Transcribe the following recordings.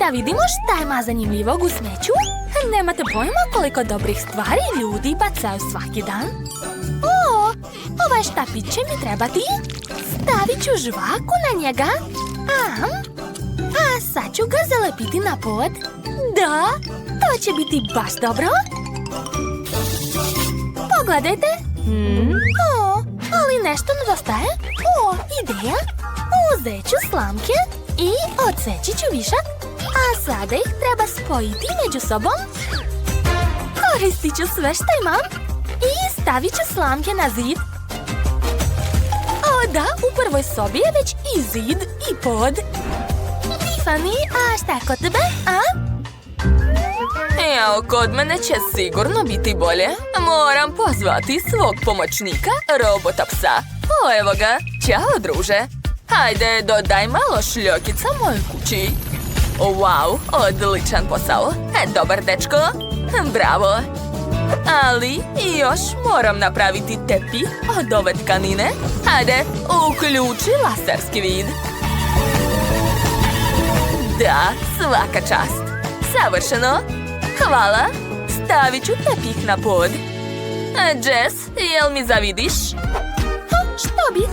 Da vidimo šta ima zanimljivog u smeću. Nemate pojma koliko dobrih stvari ljudi bacaju svaki dan. O, ovaj štapić će mi trebati. Stavit ću žvaku na njega. A sad ću ga zalepiti na pod. Da, to će biti baš dobro. Pogledajte. O, ali nešto nedostaje. O, ideja. Uzet ću slamke i odseći ću višak. A sada ih treba spojiti među sobom. Koristit ću sve što imam. I stavit ću slamke na zid. O da, u prvoj sobi je već i zid i pod. Tiffany, a šta je kod tebe, a? Evo, kod mene će sigurno biti bolje. Moram pozvati svog pomoćnika, robota psa. O, evo ga. Ćao, druže. Hajde, dodaj malo šljokica mojoj kući. Wow, odličan posao. Dobar, dečko. Bravo. Ali još moram napraviti tepih od ove tkanine. Hajde, uključi laserski vid. Da, svaka čast. Savršeno. Hvala. Stavit ću tepih na pod. Jess, jel mi zavidiš? Što bih?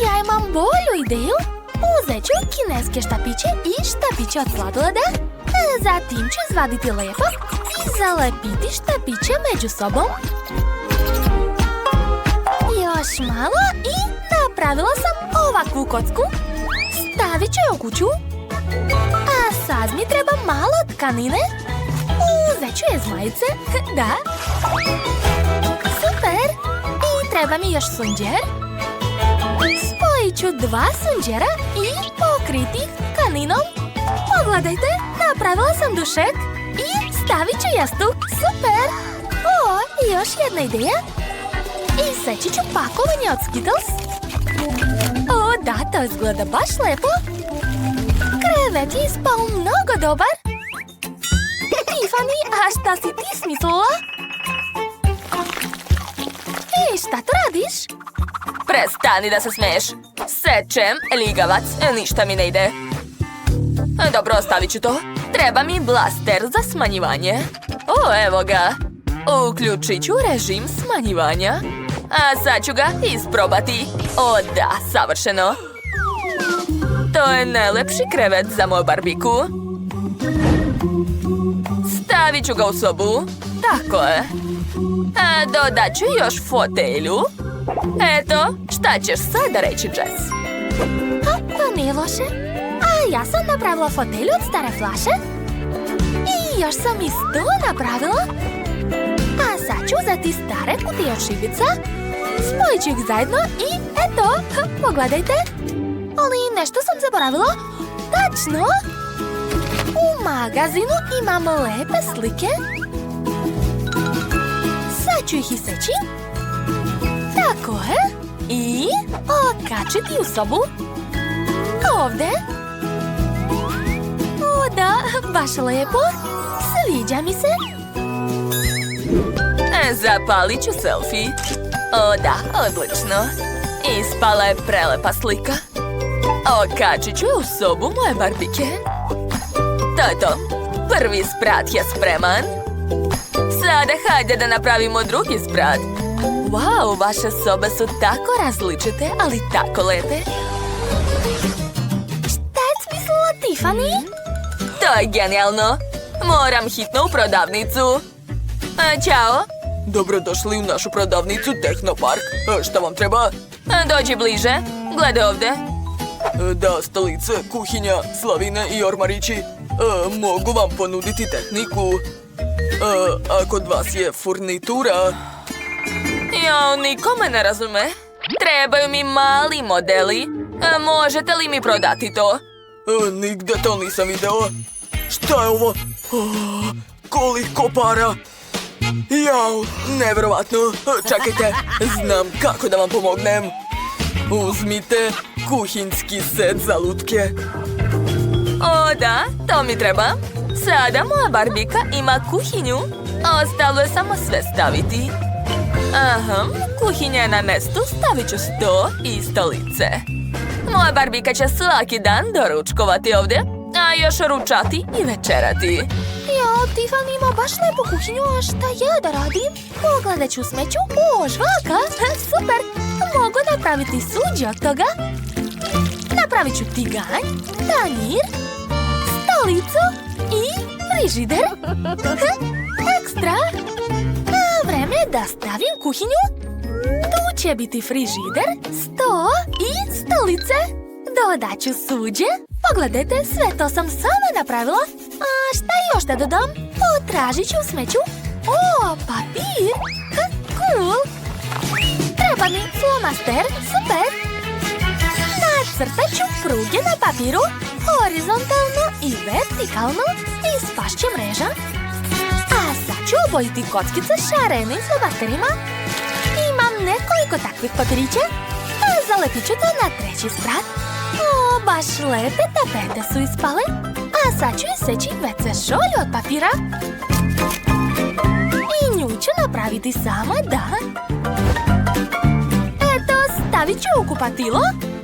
Ja imam bolju ideju. Uzet ću kineske štapiće i štapiće od sladoleda. Zatim ću izvaditi lepak i zalepiti štapiće među sobom. Još malo i napravila sam ovakvu kocku. Stavit ću je u kuću. A sad mi treba malo tkanine. Uzet ću je zmajice. Da. Super. I treba mi još sunđer. Spojit ću 2 sunđera i pokriti tkaninom. Pogledajte, napravila sam dušek i stavit ću jastuk. Super! O, i još jedna ideja. Iseći ću pakovanje od Skittles. O, da, to izgleda baš lepo. Krevet je ispao mnogo dobar. Tiffany, a šta si ti smislila? Ej, šta to radiš? Prestani da se smeješ. Sečem, ligavac, ništa mi ne ide. Dobro, ostavit ću to. Treba mi blaster za smanjivanje. O, evo ga. Uključit ću režim smanjivanja. A sad ću ga isprobati. O, da, savršeno. To je najlepši krevet za moju barbiku. Stavit ću ga u sobu. Tako je. A dodat ću još fotelju. Eto, šta ćeš sada reći, Jess? To nije loše. A ja sam napravila fotelju od stare flaše. I još sam i sto napravila. A sad ću uzeti stare kutije od šibica. Spojit ću ih zajedno i eto, pogledajte. Ali nešto sam zaboravila. Tačno. U magazinu imam lepe slike. Sad ću ih iseći. Tako je. I okačiti u sobu. Ovdje. O da, baš lepo. Sviđa mi se. Zapalit ću selfie. O da, odlično. Ispala je prelepa slika. Okačit ću u sobu moje barbike. To je to. Prvi sprat je spreman. Sada hajde da napravimo drugi sprat. Wow, vaše sobe su tako različite, ali tako lepe. Šta je smislila Tiffany? To je genijalno. Moram hitno u prodavnicu. Ćao. Dobrodošli u našu prodavnicu Tehnopark. Šta vam treba? Dođi bliže. Gledaj ovdje. Da, stolice, kuhinja, slavine i ormarići. Mogu vam ponuditi tehniku. A kod vas je furnitura? Jo, niko me ne razume. Trebaju mi mali modeli. Možete li mi prodati to? Nigde to nisam video. Šta je ovo? Koliko para? Jao, nevjerovatno. Čekajte, znam kako da vam pomognem. Uzmite kuhinski set za lutke. O da, to mi treba. Sada moja barbika ima kuhinju. Ostalo je samo sve staviti. Aha, kuhinja je na mjestu, stavit ću sto i stolice. Moja barbika će svaki dan doručkovati ovdje. A još ručati i večerati. Jao, Tiffany ima baš lepu kuhinju, a šta ja da radim? Pogledat ću smeću. O, žvaka! Super! Mogu napraviti suđe od toga. Napravit ću tiganj, tanjir, stolicu i frižider. Ekstra! A vreme da stavim kuhinju. Tu će biti frižider, sto i stolice. Dodat ću suđe. Pogledajte, sve to sam sama napravila. A šta još da dodam? Potražit ću u smeću. O, papir! Cool! Treba mi flomaster, super! Nacrtat ću pruge na papiru, horizontalno i vertikalno i spašće mreža. A sad ću obojiti kockice šarenim flomasterima. Imam nekoliko takvih papirića, a zalepit ću to na treći sprat. O, baš lepe tapete su ispale. A sad ću iseći WC šolju od papira. I nju ću napraviti sama, da. Eto, stavit ću u kupatilo,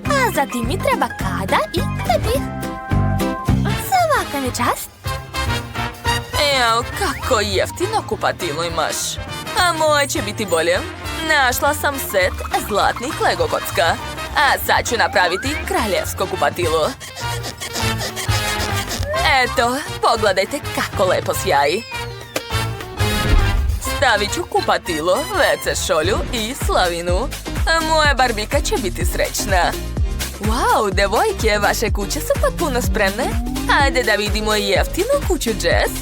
a zatim mi treba kada i tepih. Svaka mi čast. Evo, kako jeftino kupatilo imaš. A moje će biti bolje. Našla sam set zlatnih Lego kocka. A sad ću napraviti kraljevsko kupatilo. Eto, pogledajte kako lepo sjaji. Stavit ću kupatilo, WC šolju i slavinu. Moja barbika će biti srećna. Wow, devojke, vaše kuće su potpuno spremne. Hajde da vidimo jeftinu kuću Jess.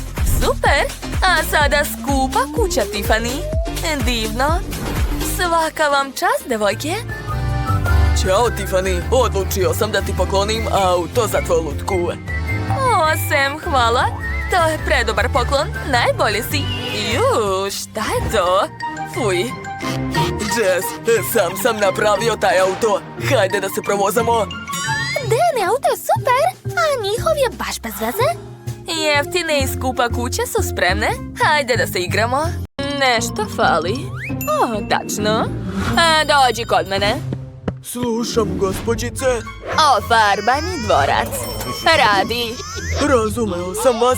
Super! A sada skupa kuća Tiffany. Divno. Svaka vam čast, devojke. Ćao, Tiffany. Odlučio sam da ti poklonim auto za tvoju lutku. O, Sam, hvala. To je predobar poklon. Najbolji si. Ju, šta je to? Fuj. Jess, sam napravio taj auto. Hajde da se provozamo. Dene, auto je super, a njihov je baš bez veze. Jeftine i skupa kuće su spremne. Hajde da se igramo. Nešto fali. O, tačno. Dođi kod mene. Slušam, gospođice. Ofarbaj mi dvorac. Radi. Razumeo sam vas.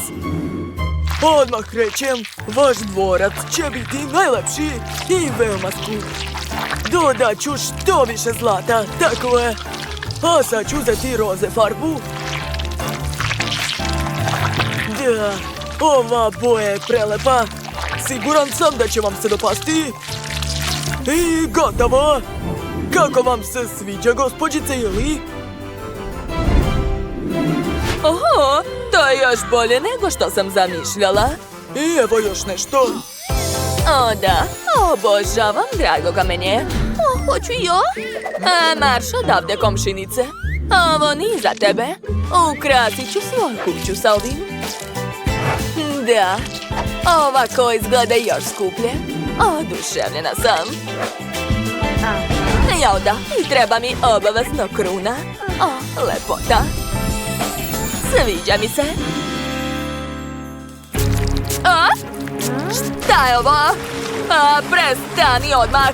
Odmah krećem. Vaš dvorac će biti najlepši i veoma skup. Dodat ću što više zlata, tako je. A sad ću uzeti roze farbu. Da, ova boja je prelepa. Siguran sam da će vam se dopasti. I gotovo. Kako vam se sviđa, gospođice, ili? Oho, to je još bolje nego što sam zamišljala. I evo još nešto. O da, obožavam drago kamenje. O, hoću i ja. Marš odavde, komšinice. Ovo nije za tebe. Ukrasit ću svoju kuću sa ovim. Da, ovako izgleda još skuplje. Oduševljena sam. Jao da, i treba mi obavezno kruna. O, lepota. Sviđa mi se. A? Šta je ovo? Prestani odmah.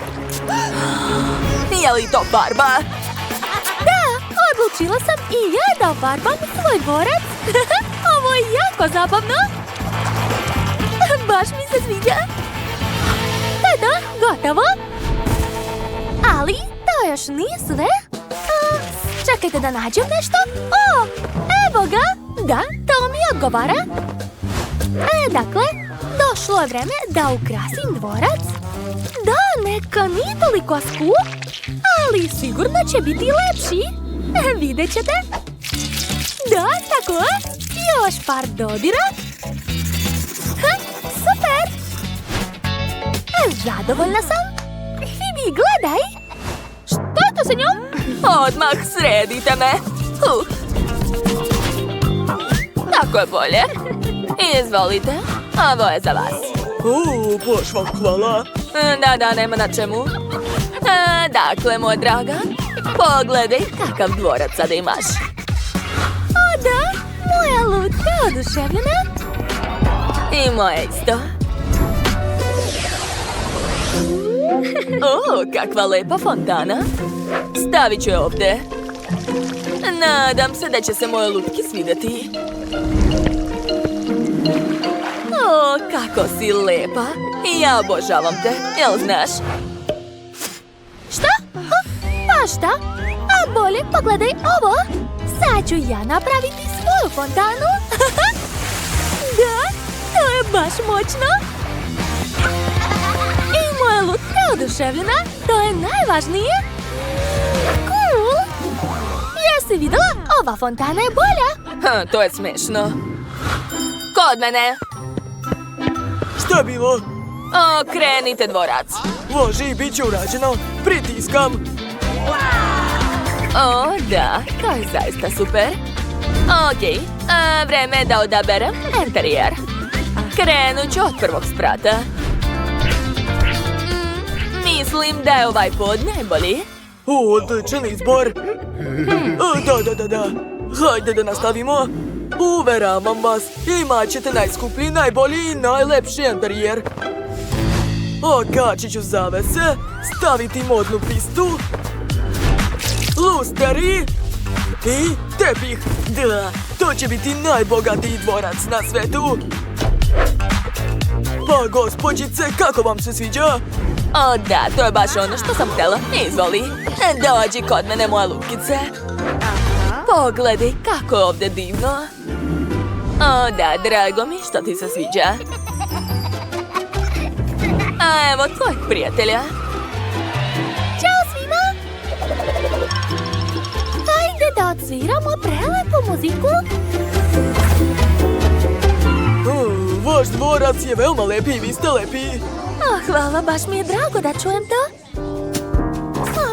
Je li to farba? Da, odlučila sam i ja da ofarbam svoj dvorac. Ovo je jako zabavno. Baš mi se sviđa. Tada, gotovo. Ali to još nije sve. Čekajte da nađem nešto. O, evo ga. Da, to mi odgovara. Dakle, došlo je vreme da ukrasim dvorac. Da, neka nije toliko skup, ali sigurno će biti lepši. Vidjet ćete. Da, tako je. Još par dodira. Super. Zadovoljna sam. Phoebe, gledaj. Što je to sa njom? Odmah sredite me. Tako je bolje. Izvolite, ovo je za vas. Baš vam hvala. Da, nema na čemu. Dakle, moj draga, pogledaj kakav dvorac sada imaš. O da, moja lutka oduševljena. I moje isto. O, kakva lepa fontana. Stavit ću je ovde. Nadam se da će se moje lutki svidjeti. O, kako si lepa. Ja obožavam te, jel znaš? Šta? Pa šta? A bolje pogledaj ovo. Sad ću ja napraviti svoju fontanu. Da, to je baš moćno. I moja lutka je oduševljena. To je najvažnije. Cool. Jesi vidjela? Ova fontana je bolja. To je smešno. Kod mene. Šta je bilo? Okrenite dvorac. Može, bit će urađeno. Pritiskam. O, da, to je zaista super. Okej, vreme je da odaberem interijer. Krenut ću od prvog sprata. Mislim da je ovaj pod najbolji. Odličan izbor. Da. Hajde da nastavimo. Uveravam vas, imat ćete najskuplji, najbolji i najlepši interijer. Okačit ću zavese, staviti modnu pistu, lusteri i tepih. Da, to će biti najbogatiji dvorac na svetu. Pa, gospođice, kako vam se sviđa? O da, to je baš ono što sam htjela. Izvoli, dođi kod mene, moja lutkice. Pogledaj kako je ovdje divno. O da, drago mi što ti se sviđa. A evo tvojeg prijatelja. Ćao svima! Hajde da odsviramo prelepu muziku. Vaš dvorac je veoma lepi i vi ste lepi. Hvala, baš mi je drago da čujem to.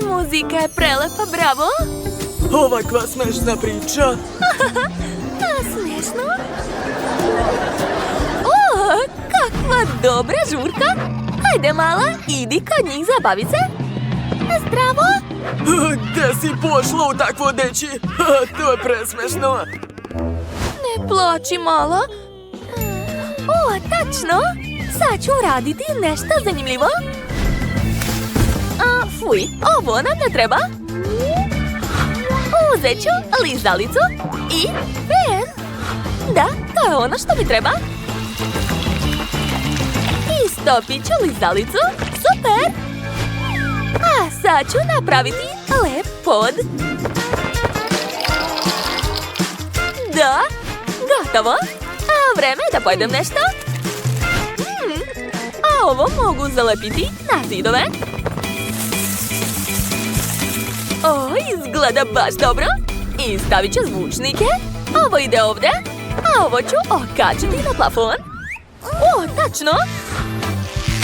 Muzika je prelepa, bravo. Ovakva smešna priča. Smiješno. O, kakva dobra žurka. Hajde mala, idi kod njih zabavit se. Zdravo. Gde si pošla u takvo deći? To je presmešno. Ne plači mala. O, tačno. Sad ću raditi nešto zanimljivo. Fuj, ovo nam ne treba. Uzet ću lizalicu i pen. Da, to je ono što mi treba. Istopit ću lizalicu. Super! A sad ću napraviti lep pod. Da, gotovo. A vreme je da pojedem nešto. A ovo mogu zalepiti na zidove. O, izgleda baš dobro. I stavit ću zvučnike. Ovo ide ovdje. A ovo ću okačiti na plafon. O, tačno.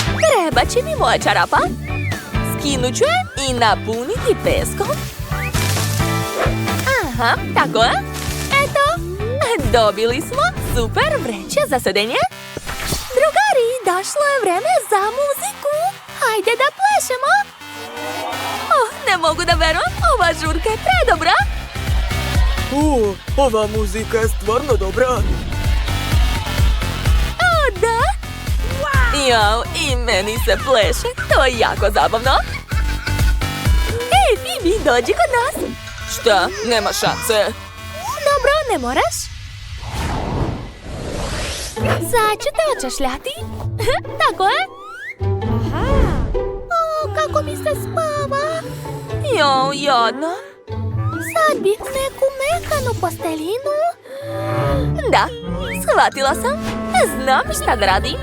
Treba će mi moja čarapa. Skinut ću je i napuniti peskom. Aha, tako je. Eto, dobili smo super vreće za sedenje. Drugari, došlo je vreme za muziku. Hajde da plešemo. Ne mogu da verujem, ova žurka je predobra. Ova muzika je stvarno dobra. O, da? Jao, i meni se pleše, to je jako zabavno. Ej, Phoebe, dođi kod nas. Šta? Nema šanse. Dobro, ne moraš. Sad ću te očešljati. Tako je. O, kako mi se spava. Jao, jadno. Sad bih neku mekanu posteljinu. Da, shvatila sam. Znam šta da radim.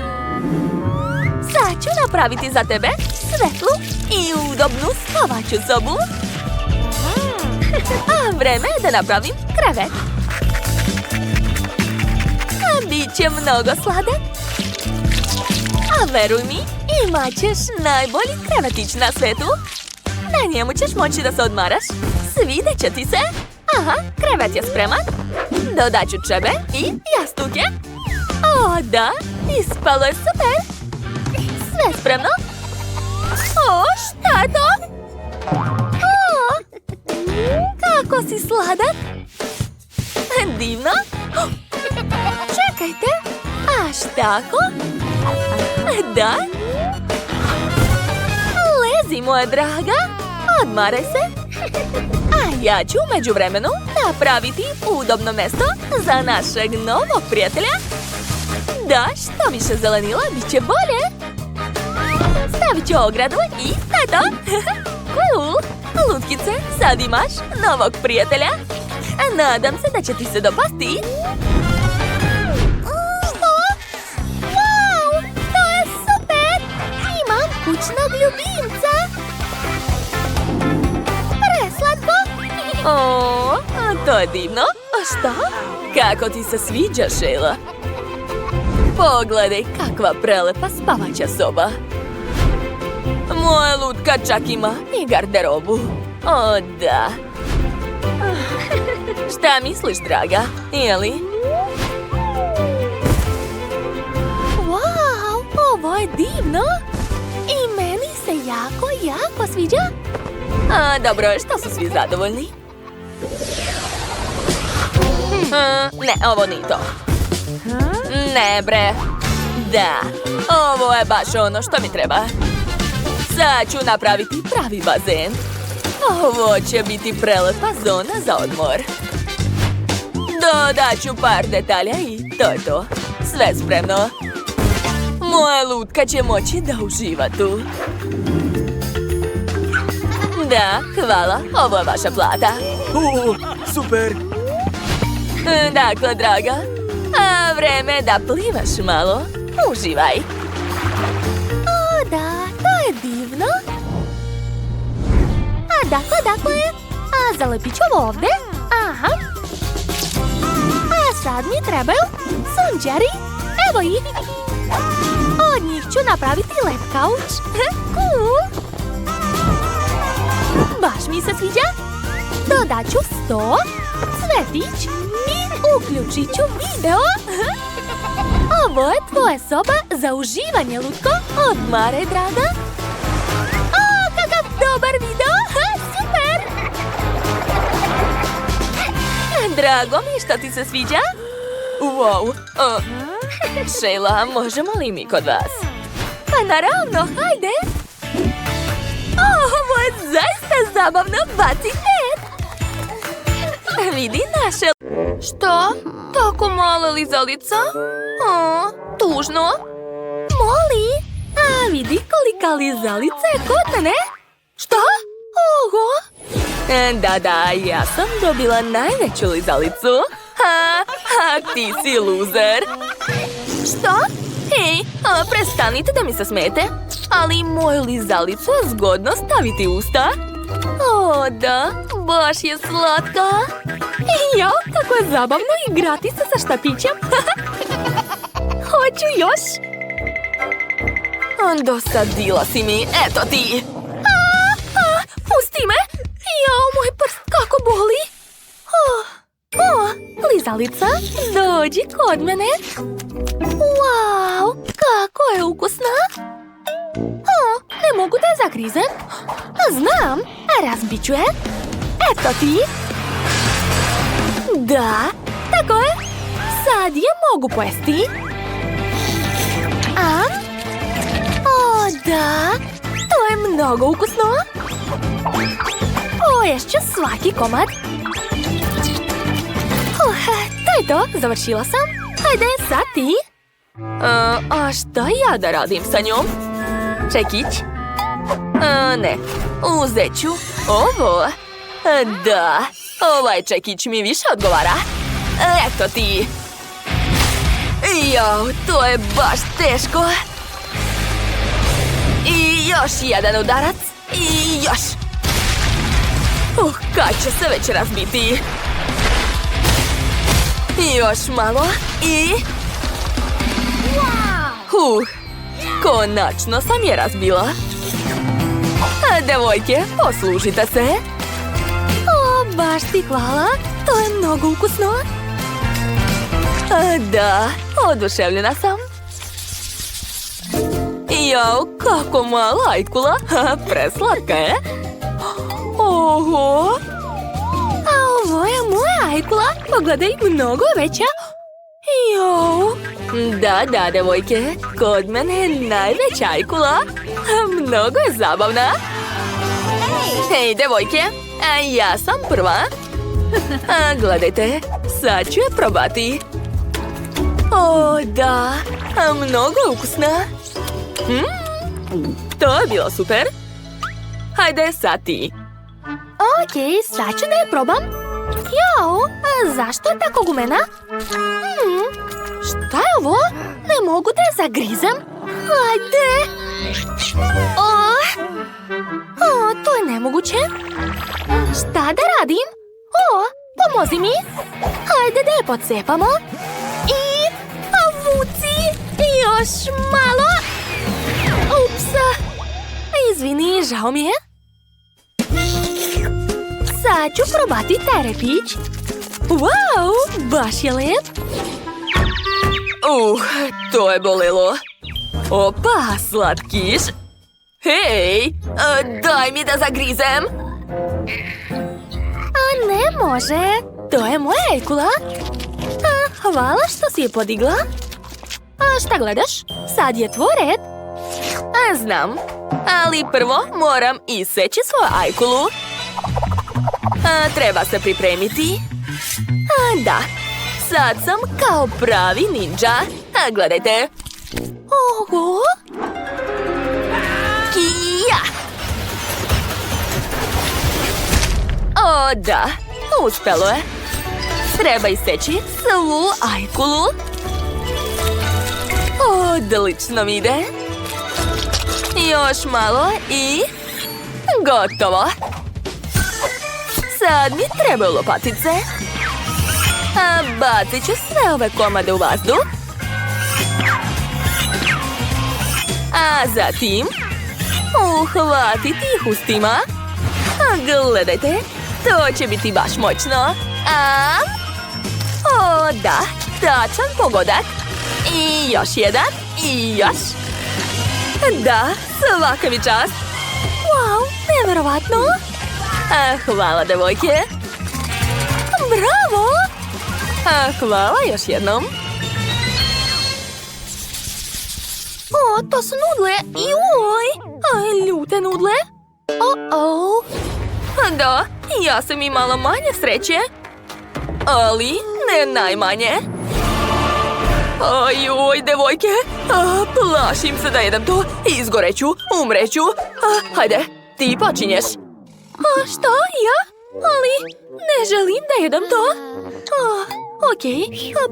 Sad ću napraviti za tebe svetlu i udobnu spavaću sobu. A vreme je da napravim krevet. A bit će mnogo sladak. A veruj mi, imat ćeš najbolji krevetić na svetu. Na njemu ćeš moći da se odmaraš. Svidjet će ti se. Aha, krevet je spreman. Dodat ću čebe i jastuke. O, da, ispalo je super. Sve spremno. O, šta je to? O, kako si sladak. Divno. Čekajte, aš tako? Da? Lezi, moja draga. Odmaraj se. A ja ću u međuvremenu napraviti udobno mesto za našeg novog prijatelja. Da, što više zelenila, bit će bolje. Stavit ću ogradu i to je to. Cool! Lutkice, sad imaš novog prijatelja. Nadam se da će ti se dopasti. Što? Wow! To je super! Imam kućnog ljubimca! Preslatko! O, to je divno. A šta? Kako ti se sviđa, Sheila? Pogledaj kakva prelepa spavaća soba. Moja lutka čak ima i garderobu. O, da. Šta misliš, draga? Jeli? Wow! Ovo je divno! I meni se jako sviđa! A, dobro, što su svi zadovoljni? Ne, ovo nije to. Ne, bre. Da, ovo je baš ono što mi treba. Sad ću napraviti pravi bazen. Ovo će biti prelepa zona za odmor. Dodat ću par detalja i to je to. Sve spremno. Moja lutka će moći da uživa tu. Da, hvala, ovo je vaša plata. Super! Dakle, draga, a vreme je da plivaš malo. Uživaj. O, da, to je divno! A dakle, a zalepit ću ovo ovde. Aha. A sad mi trebaju sunđeri. Evo ih. Od njih ću napraviti lep kauč. Cool. Baš mi se sviđa. Dodat ću sto, cvetić i uključit ću video. Ovo je tvoja soba za uživanje, Lutko. Odmaraj, draga. O, kakav dobar video. Super. Drago mi što ti se sviđa. Wow. Sheila, možemo li mi kod vas? Pa naravno, hajde. Ovo je zaista zabavno, baci net. Vidi naše... Što? Tako mala lizalica? O, tužno. Moli, a vidi kolika lizalica je kod mene. Šta? Oho. Da, ja sam dobila najveću lizalicu. Ti si luzer. Što? Hej, prestanite da mi se smete. Ali moju lizalicu je zgodno staviti u usta. O, da, baš je slatka. Jao, kako je zabavno igrati se sa štapićem. Hoću još. Dosadila si mi, eto ti. Pusti me. Jao, moj prst kako boli. Lizalica, dođi kod mene. Wow, kako je ukusna. Ne mogu da je zagrizem. Znam, razbit ću je. Eto ti. Da, tako je. Sad je mogu pojesti. O, da, to je mnogo ukusno. Poješću svaki komad. To je to, završila sam. Hajde, sad ti. A šta ja da radim sa njom? Čekić? Ne, uzet ću ovo. Da, ovaj čekić mi više odgovara. Eto ti. Jao, to je baš teško. I još jedan udarac. I još. Kad će se već razbiti. Još malo i... konačno sam je razbila. Devojke, poslužite se. O, baš ti hvala. To je mnogo ukusno. Da, oduševljena sam. Jao, kako mala ajkula. Preslatka je. Oho. A ovo je moja ajkula. Pogledaj, mnogo je veća. Jao. Da, devojke, kod mene je najveća ajkula. Mnogo je zabavna. Hej, devojke, A ja sam prva. A gledajte, sad ću je probati. O, da, mnogo ukusna. To je bilo super. Hajde, sad ti. Okej, sad ću da je probam. Jao, a zašto je tako gumena? Šta je ovo? Ne mogu da je zagrizem. Hajde. To je nemoguće. Šta da radim? Pomozi mi. Hajde da je pocepamo. I vuci. Još malo. Ups. Izvini, žao mi je. Sad ću probati taj repić. Wow, baš je lep. To je bolelo. Opa, slatkiš. Hej, daj mi da zagrizem. A ne može. To je moja ajkula. Hvala što si je podigla. A šta gledaš? Sad je tvoj red. Znam, ali prvo moram iseći svoju ajkulu. Treba se pripremiti. Da, sad sam kao pravi ninja. Gledajte. Oho. Kija! O, da, uspelo je. Treba iseći svu ajkulu. Odlično mi ide. Još malo i gotovo. Sad mi trebaju lopatice. Bacit ću sve ove komade u vazduh. A zatim uhvatiti ih ustima. Gledajte, to će biti baš moćno. O, da, tačan pogodak. I još jedan, i još. Da, svaka mi čast. Wow, nevjerovatno. Hvala, devojke. Bravo. Hvala još jednom. To su nudle. Joj, ljute nudle. Da, ja sam imala manje sreće. Ali ne najmanje. Ojoj, devojke. Plašim se da jedem to. Izgoreću, umreću. Hajde, ti počinješ. Što? Ja? Ali ne želim da jedem to. Okej,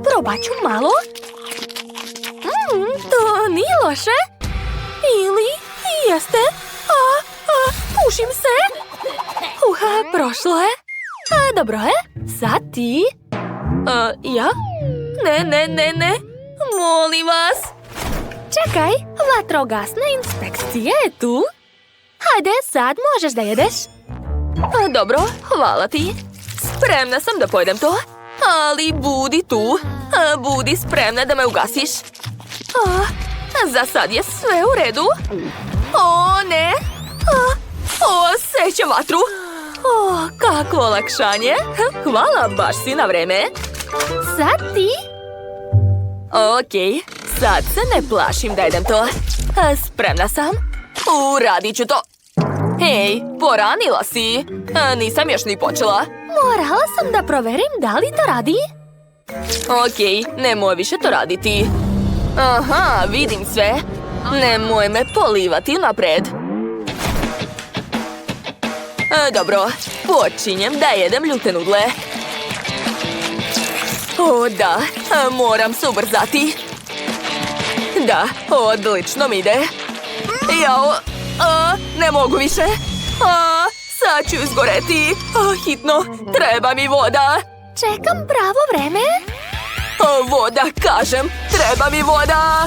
probat ću malo. To nije loše. Ili jeste. Pušim se. Prošlo je. Dobro je. Sad ti. Ja? Ne. Molim vas. Čekaj, vatrogasna inspekcija je tu. Hajde, sad možeš da jedeš. Dobro, hvala ti. Spremna sam da pojedem to. Ali budi tu. Budi spremna da me ugasiš. Za sad je sve u redu. O, ne. Sećam vatru. Kako olakšanje. Hvala, baš si na vreme. Sad ti. Okej, sad se ne plašim da jedem to. Spremna sam. Uradit ću to. Hej, poranila si. Nisam još ni počela. Morala sam da proverim da li to radi. Okej, nemoj više to raditi. Aha, vidim sve. Nemoj me polivati napred. Dobro, počinjem da jedem ljute nudle. O, da, moram se ubrzati. Da, odlično mi ide. Jao, ne mogu više. Sad ću izgoreti. Hitno, treba mi voda. Čekam pravo vreme. Voda, kažem, treba mi voda.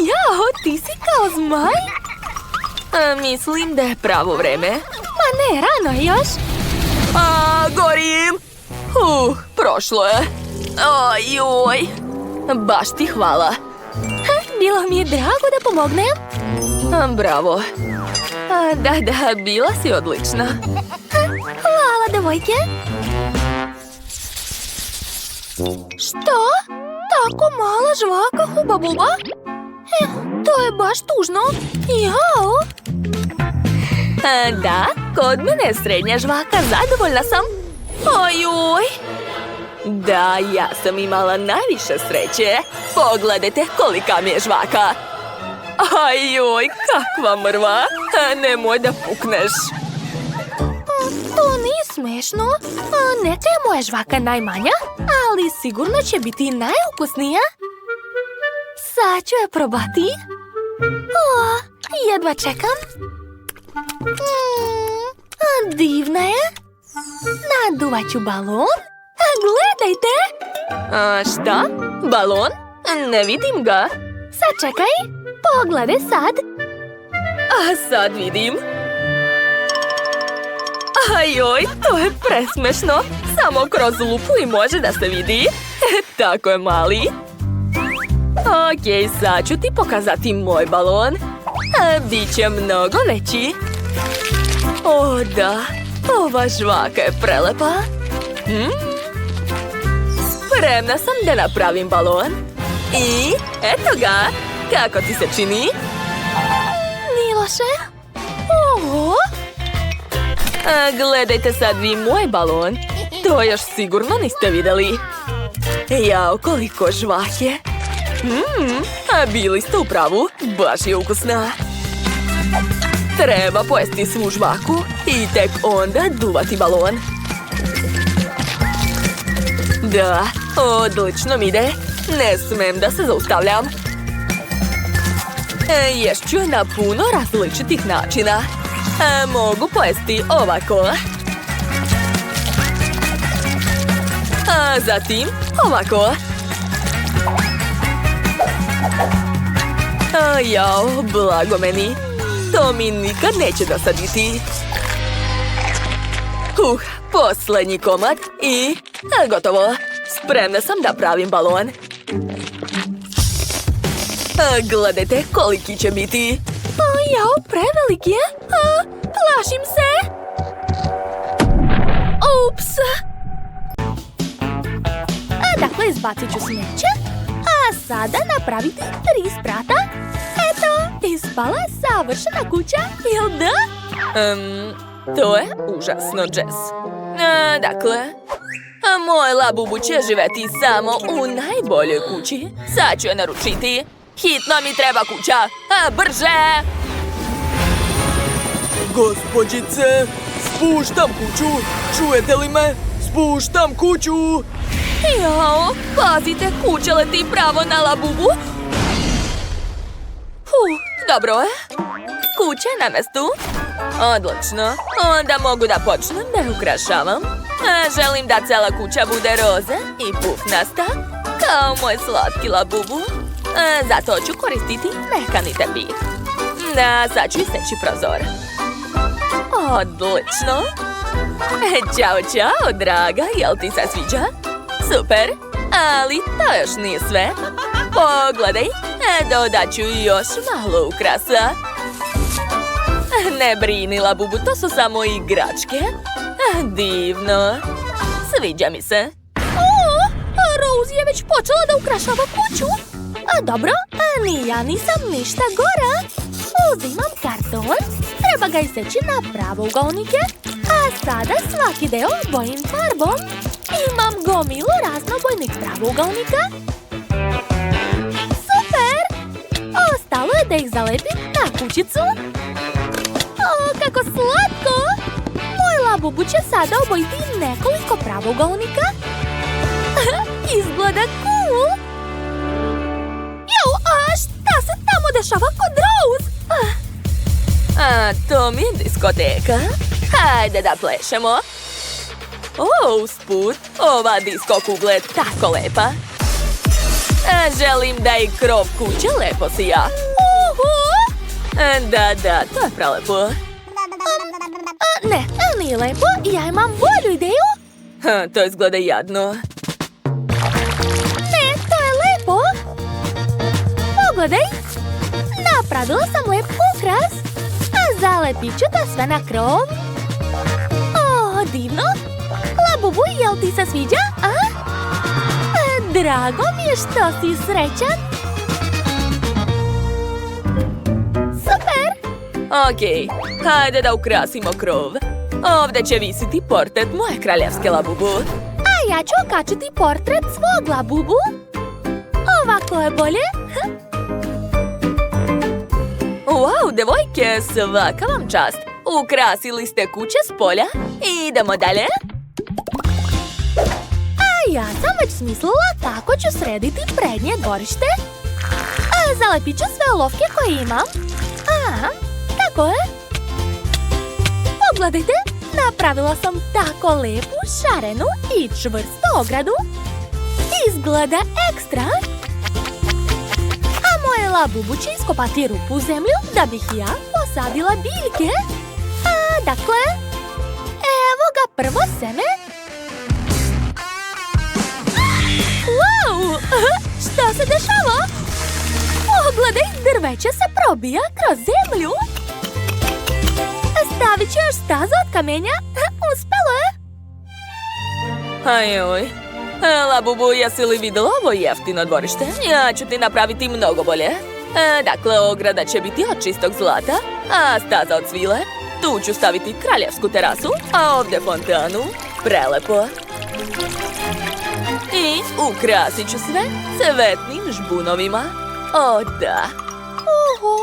Jao, ti si kao zmaj. Mislim da je pravo vreme. Ma ne, rano je još. Gorim. Prošlo je. Ojoj. Baš ti hvala. Bilo mi je drago da pomognem. Bravo. Da, bila si odlična. Hvala, devojke. Što? Tako mala žvaka Huba Buba? To je baš tužno. Jao. Da, kod mene je srednja žvaka, zadovoljna sam. Ojoj! Da, ja sam imala najviše sreće. Pogledajte kolika mi je žvaka. Ajoj, kakva mrva. Nemoj da pukneš. To nije smešno. Neka je moja žvaka najmanja, ali sigurno će biti najukusnija. Sad ću je probati. Jedva čekam. Divna je. Naduvat ću balon. Gledajte! Šta? Balon? Ne vidim ga. Sad čekaj. Pogledaj sad. Sad vidim. Ajoj, to je presmešno. Samo kroz lupu i može da se vidi. Tako je, mali. Okej, sad ću ti pokazati moj balon. Biće mnogo veći. O, da. Ova žvaka je prelepa. Spremna sam da napravim balon. I eto ga. Kako ti se čini? Nije loše. Gledajte sad vi moj balon. To još sigurno niste vidjeli. Jao, koliko žvake. Bili ste u pravu. Baš je ukusna. Treba pojesti svu žvaku i tek onda duvati balon. Da, odlično mi ide. Ne smem da se zaustavljam. Ješću na puno različitih načina. Mogu pojesti ovako. A zatim ovako. Jao, blago meni. To mi nikad neće dosaditi. Poslednji komad i gotovo. Spremna sam da pravim balon. Gledajte koliki će biti. Jao, prevelik je. Plašim se. Ups. Dakle, izbacit ću smeće. A sada napraviti 3 sprata. Eto, ispala je savršena kuća, jel da? To je užasno, Jess. Dakle, moj Labubu će živeti samo u najboljoj kući. Sad ću je naručiti. Hitno mi treba kuća. Brže! Gospođice, spuštam kuću. Čujete li me? Spuštam kuću. Jao, pazite, kuća leti pravo na Labubu. Dobro je. Kuća je na mestu. Odlično. Onda mogu da počnem da je ukrašavam. Želim da cela kuća bude roze i pufnasta, kao moj slatki Labubu. Zato ću koristiti mekani tepih. Sad ću iseći prozor. Odlično. Ćao, čao, draga. Jel ti se sviđa? Super. Ali to još nije sve. Pogledaj. Dodat ću još malo ukrasa. Ne brini, Labubu, to su samo igračke. Divno. Sviđa mi se. Rose je već počela da ukrašava kuću. Dobro, ni ja nisam ništa gora. Uzimam karton, treba ga iseći na pravougaonike, a sada svaki deo bojim farbom. Imam gomilu raznobojnih pravougaonika. Super! Ostalo je da ih zalepim na kućicu. Kako slatko! Moj Labubu će sada obojiti nekoliko pravougaonika. Izgleda cool! Šta se tamo dešava kod Rose? To mi je diskoteka. Hajde da plešemo. Usput, ova disko kugla je tako lepa. Želim da i krov kuće lepo sija. Da, to je prelepo. Ne, nije lepo. Ja imam bolju ideju. To izgleda jadno. Ne, to je lepo. Pogledaj. Napravila sam lep ukras. A zalepit ću to sve na krov. Divno. Labubu, jel ti se sviđa? Drago mi je što si srećan. Super. Okej, hajde da ukrasimo krov. Ovdje će visiti portret moje kraljevske Labubu. A ja ću okačiti portret svog Labubu. Ovako je bolje. Wow, devojke, svaka vam čast. Ukrasili ste kuće s polja. Idemo dalje. A ja sam već smislila kako ću srediti prednje dvorište. Zalepit ću sve olovke koje imam. Tako je. Pogledajte, napravila sam tako lepu, šarenu i čvrstu ogradu. Izgleda ekstra. A moje Labubu će iskopati rupu u zemlju da bih ja posadila biljke. Dakle, evo ga prvo seme. Wow, šta se dešava? Pogledaj, drveće se probija kroz zemlju. Stavit ću još stazu od kamenja. Uspelo je. Ajoj. Labubu, jesi li vidjela ovo jeftino dvorište? Ja ću ti napraviti mnogo bolje. Dakle, ograda će biti od čistog zlata, a staza od svile. Tu ću staviti kraljevsku terasu, a ovdje fontanu. Prelepo. I ukrasit ću sve cvetnim žbunovima. O, da. Oho!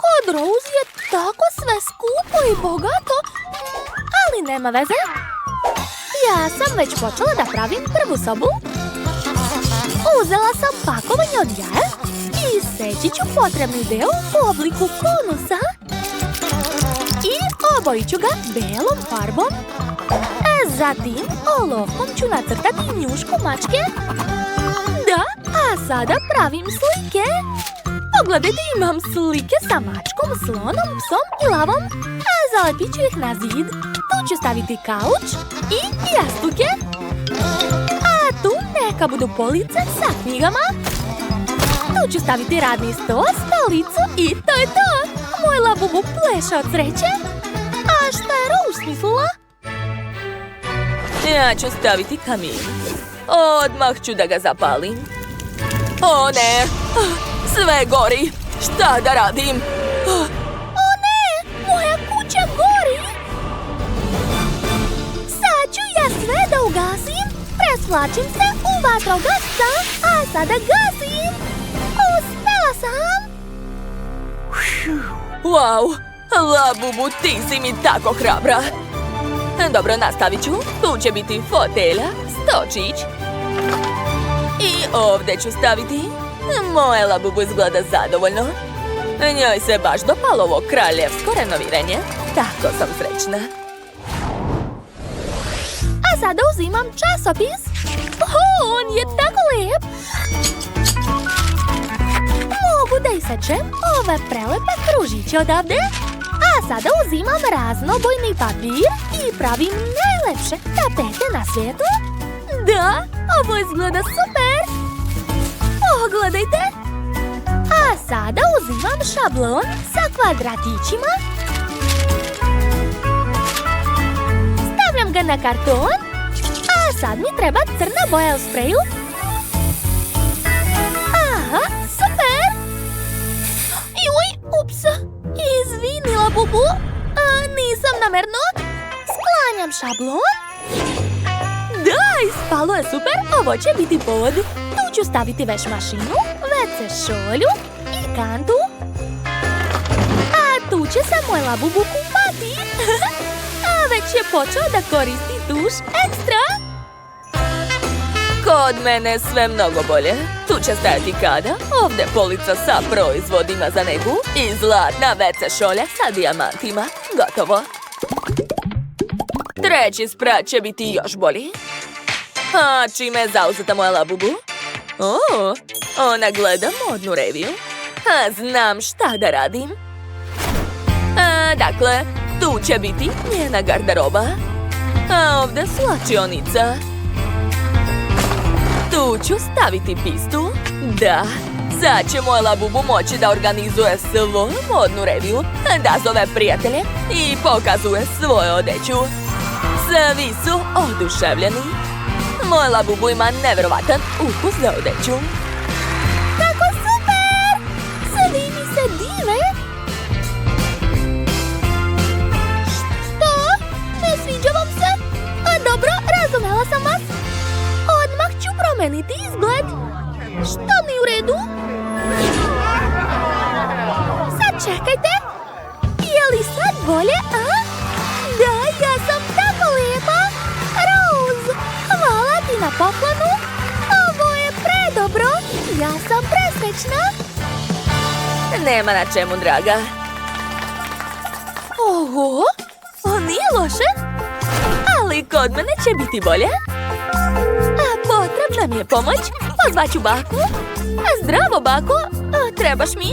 Kod Rose je tako sve skupo i bogato, ali nema veze. Ja sam već počela da pravim prvu sobu. Uzela sam pakovanje od jaja i seći ću potrebni deo u obliku konusa. I obojit ću ga belom farbom. Zatim olovkom ću nacrtati njušku mačke. Da, a sada pravim slike. Pogledajte, imam slike sa mačkom, slonom, psom i lavom. Zalepit ću ih na zid. Tu ću staviti kauč i jastuke. A tu neka budu police sa knjigama. Tu ću staviti radni sto, stolicu i to je to. Moj Labubu pleše od sreće. A šta je Rose smislila? Ja ću staviti kamin. Odmah ću da ga zapalim. O ne! Sve gori! Šta da radim? O ne! Moja kuća gori! Sad ću ja sve da ugasim. Presvlačim se u vatrogasca, a sada gasim. Uspela sam! Wow! Labubu, ti si mi tako hrabra! Dobro, nastavit ću. Tu će biti fotelja, stočić. I ovdje ću staviti. Moje Labubu izgleda zadovoljno. Njoj se baš dopalo ovo kraljevsko renoviranje. Tako sam srećna. A sada uzimam časopis. On je tako lijep. Mogu da isečem ove prelepe kružiće odavde. A sada uzimam raznobojni papir i pravim najlepše tapete na svijetu. Da, ovo izgleda super. Pogledajte. A sada uzimam šablon sa kvadratićima. Stavljam ga na karton. A sad mi treba crna boja u spreju. Aha, super. Juj, ups. Izvini, Labubu. Nisam namerno. Sklanjam šablon. Da, ispalo je super. Ovo će biti pod. Tu ću staviti veš mašinu, WC šolju i kantu. A tu će se moj Labubu kupati. A već je počeo da koristi duš ekstra. Kod mene sve mnogo bolje. Tu će stajati kada, ovdje polica sa proizvodima za negu i zlatna WC šolja sa dijamantima. Gotovo. Treći sprat će biti još bolji. A čime je zauzeta moja Labubu? Ona gleda modnu reviju. A znam šta da radim. Dakle, tu će biti njena garderoba. A ovdje slačionica. Tu ću staviti pistu. Da, sad će moj Labubu moći da organizuje svoju modnu reviju, da zove prijatelje i pokazuje svoju odeću. Svi su oduševljeni. Moj Labubu ima nevjerovatan ukus za odeću. Kako super! Svi mi se dive. promeniti izgled. Što mi u redu? Sad čekajte. Je li sad bolje, a? Da, ja sam tako lijepa. Rose, hvala ti na poklonu. Ovo je predobro. Ja sam presrećna. Nema na čemu, draga. Oho, o nije loše. Ali kod mene će biti bolje. A potrebna mi je pomoć. Pozvaću baku. Zdravo, bako. Trebaš mi?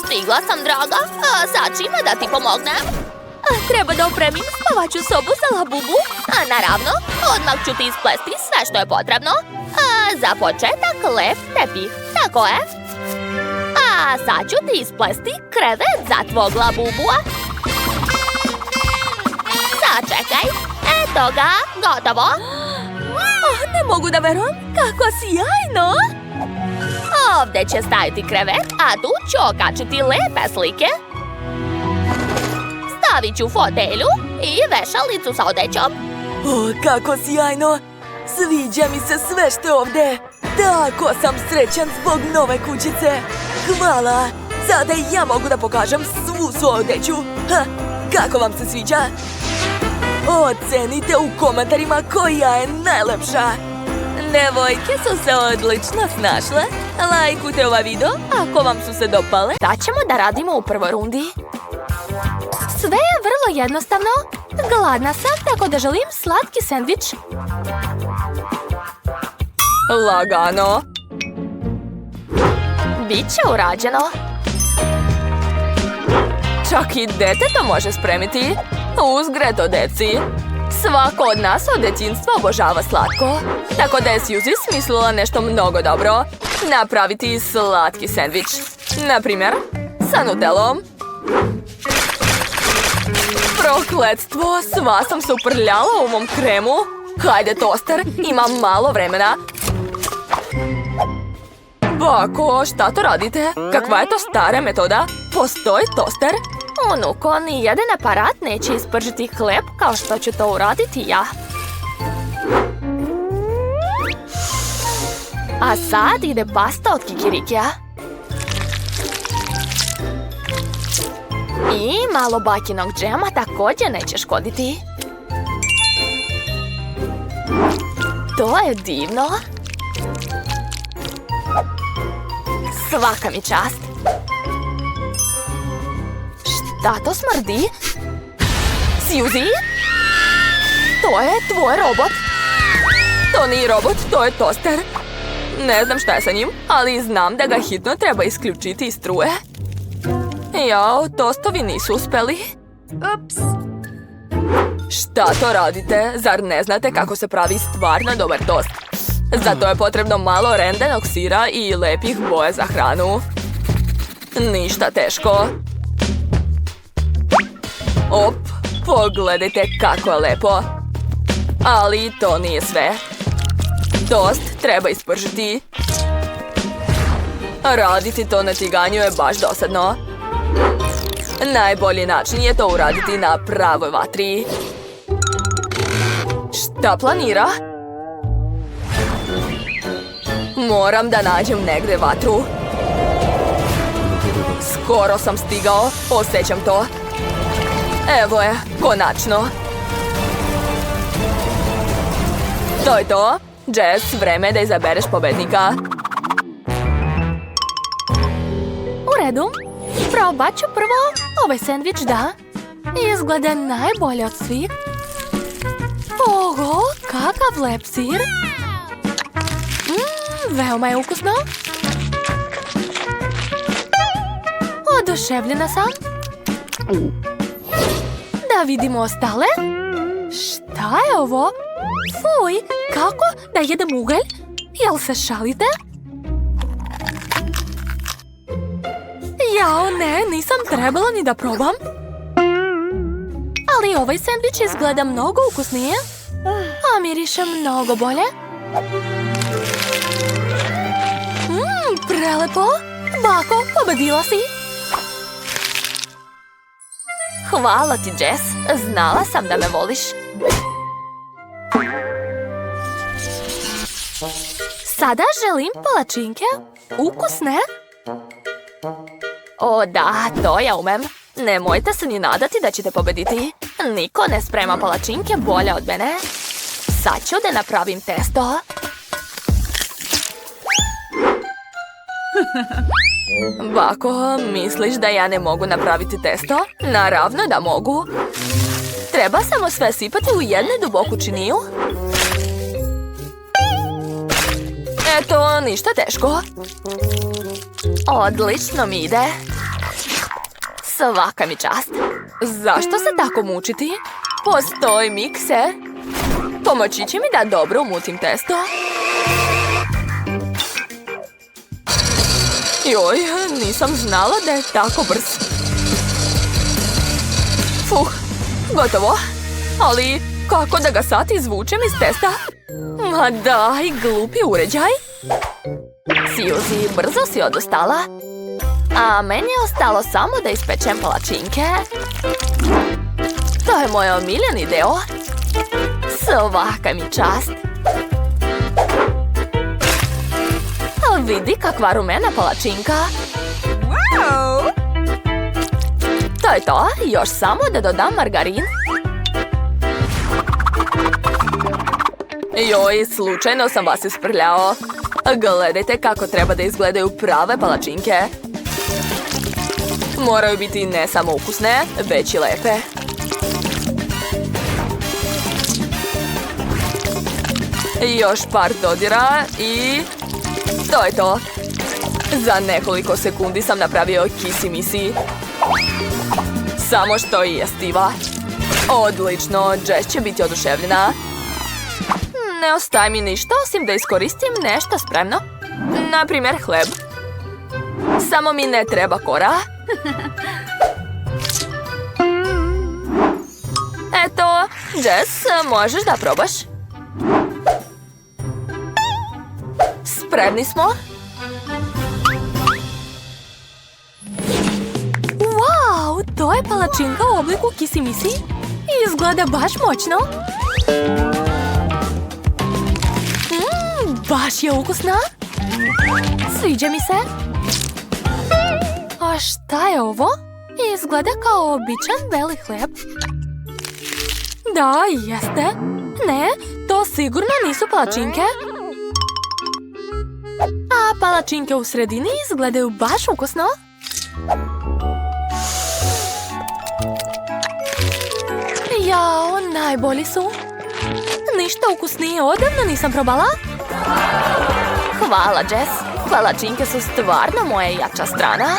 Stigla sam, draga. Sad čime da ti pomognem? Treba da opremim spavaću sobu za Labubu. Naravno, odmah ću ti isplesti sve što je potrebno. Za početak lep tepih, tako je. A sad ću ti isplesti krevet za tvog Labubua. Sačekaj, eto ga, gotovo. Ne mogu da verujem. Kako sjajno. Ovdje će staviti krevet, a tu ću okačiti lepe slike. Stavit ću fotelju i vešalicu sa odećom. O, kako sjajno! Sviđa mi se sve što je ovdje. Tako sam srećan zbog nove kućice. Hvala! Sada i ja mogu da pokažem svu svoju odeću. Kako vam se sviđa? Ocenite u komentarima koja je najlepša. Devojke su se odlično snašle. Lajkujte ovaj video ako vam su se dopale. Da ćemo da radimo u prvoj rundi. Sve je vrlo jednostavno. Gladna sam, tako da želim slatki sendvič. Lagano. Biće urađeno. Čak i dete to može spremiti. Uzgred o deci. Svako od nas od djetinjstva obožava slatko. Tako da je Suzy smislila nešto mnogo dobro. Napraviti slatki sendvič. Naprimjer, sa nutelom. Prokletstvo, sva sam se uprljala u mom kremu. Hajde, toster, imam malo vremena. Bako, šta to radite? Kakva je to stara metoda? Postoji toster? Unuko, ni jedan aparat neće ispržiti hleb kao što ću to uraditi ja. A sad ide pasta od kikirikija. I malo bakinog džema također neće škoditi. To je divno. Svaka mi čast. Šta to smrdi? Suzy? To je tvoj robot. To nije robot, to je toster. Ne znam šta je sa njim, ali znam da ga hitno treba isključiti iz struje. Jao, tostovi nisu uspeli. Ups. Šta to radite? Zar ne znate kako se pravi stvarno dobar tost? Zato je potrebno malo rendenog sira i lepih boja za hranu. Ništa teško. Op, pogledajte kako je lepo. Ali to nije sve. Tost treba ispržiti. Raditi to na tiganju je baš dosadno. Najbolji način je to uraditi na pravoj vatri. Šta planira? Moram da nađem negdje vatru. Skoro sam stigao, osjećam to. Evo je, konačno. To je to. Jess, vreme je da izabereš pobednika. U redu. Probat ću prvo ovaj sendvič, da. Izgleda najbolje od svih. Oho, kakav lep sir. Veoma je ukusno. Oduševljena sam. Da vidimo ostale. Šta je ovo? Fuj, kako da jedem ugalj? Jel se šalite? Jao, ne, nisam trebala ni da probam. Ali ovaj sendvič izgleda mnogo ukusnije. A miriše mnogo bolje. Prelepo. Bako, pobedila si. Hvala ti, Jess. Znala sam da me voliš. Sada želim palačinke. Ukusne. O da, to ja umem. Nemojte se ni nadati da ćete pobediti. Niko ne sprema palačinke bolje od mene. Sad ću da napravim testo. Bako, misliš da ja ne mogu napraviti testo? Naravno da mogu. Treba samo sve sipati u jednu duboku činiju. Eto, ništa teško. Odlično mi ide. Svaka mi čast. Zašto se tako mučiti? Postoji mikser. Pomoći će mi da dobro umutim testo. Joj, nisam znala da je tako brz. Gotovo. Ali kako da ga sad izvučem iz testa? Ma daj, glupi uređaj. Suzy, brzo si odustala. A meni je ostalo samo da ispečem palačinke. To je moj omiljeni deo. Svaka mi čast. Vidi kakva rumena palačinka. Wow! To je to, još samo da dodam margarin. Joj, slučajno sam vas isprljao. Gledajte kako treba da izgledaju prave palačinke. Moraju biti ne samo ukusne, već i lepe. Još par dodira i... to je to. Za nekoliko sekundi sam napravio kisi-misi. Samo što i jestiva. Odlično, Jess će biti oduševljena. Ne ostaje mi ništa osim da iskoristim nešto spremno. Naprimjer hleb. Samo mi ne treba kora. Eto, Jess, možeš da probaš. Spremni smo. Wow, to je palačinka u obliku kisi-misi. Izgleda baš moćno. Baš je ukusna. Sviđa mi se. A šta je ovo? Izgleda kao običan beli hljeb. Da, jeste. Ne, to sigurno nisu palačinke. A palačinke u sredini izgledaju baš ukusno. Jao, najbolji su. Ništa ukusnije odavno nisam probala. Hvala, Jess. Palačinke su stvarno moja jača strana.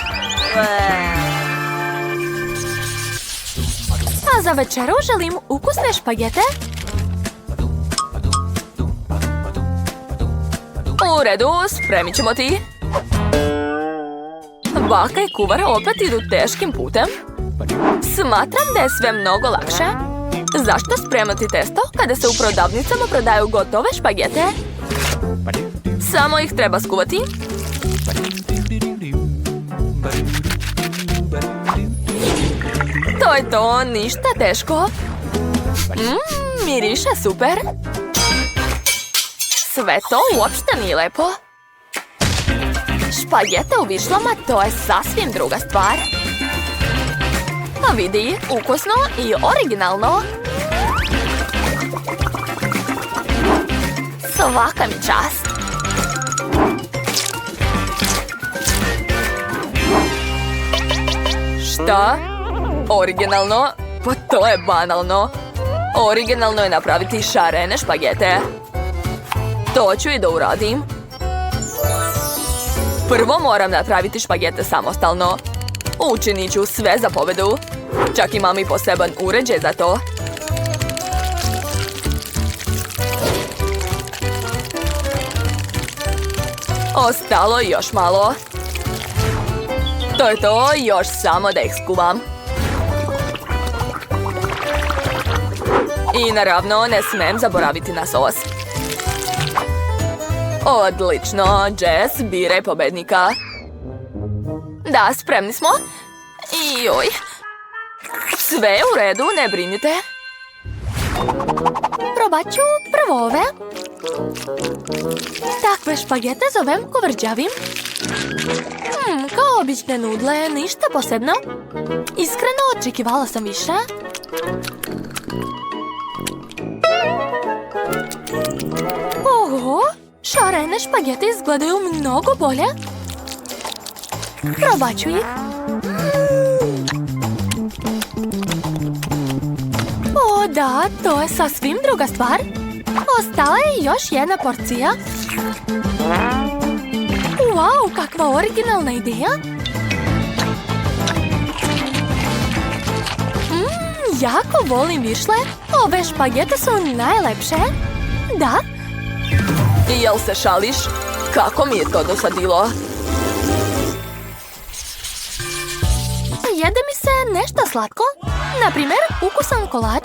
A za večeru želim ukusne špagete. U redu, spremit ćemo ti. Baka i kuvar opet idu teškim putem. Smatram da je sve mnogo lakše. Zašto spremati testo kada se u prodavnicama prodaju gotove špagete? Samo ih treba skuvati. To je to, ništa teško. Miriše super. Sve to uopšte nije lepo. Špagete u višlama, to je sasvim druga stvar. A vidi, ukusno i originalno. Svaka mi čast. Šta? Originalno? Pa to je banalno. Originalno je napraviti šarene špagete. To ću i da uradim. Prvo moram napraviti špagete samostalno. Učinit ću sve za pobedu. Čak imam i poseban uređaj za to. Ostalo još malo. To je to, još samo da ih skuvam. I naravno ne smem zaboraviti na sos. Odlično, Jess, biraj pobednika. Da, spremni smo. I joj. Sve je u redu, ne brinite. Probat ću prvo ove. Takve špagete zovem kovrđavim. Kao obične nudle, ništa posebno. Iskreno očekivala sam više. Oho, šarene špagete izgledaju mnogo bolje. Probat ću ih. O da, to je sasvim druga stvar. Ostala je još jedna porcija. Wow, kakva originalna ideja. Jako volim višle. Ove špagete su najlepše. Da. Jel se šališ? Kako mi je to dosadilo? Jede mi se nešto slatko. Naprimjer, ukusan kolač.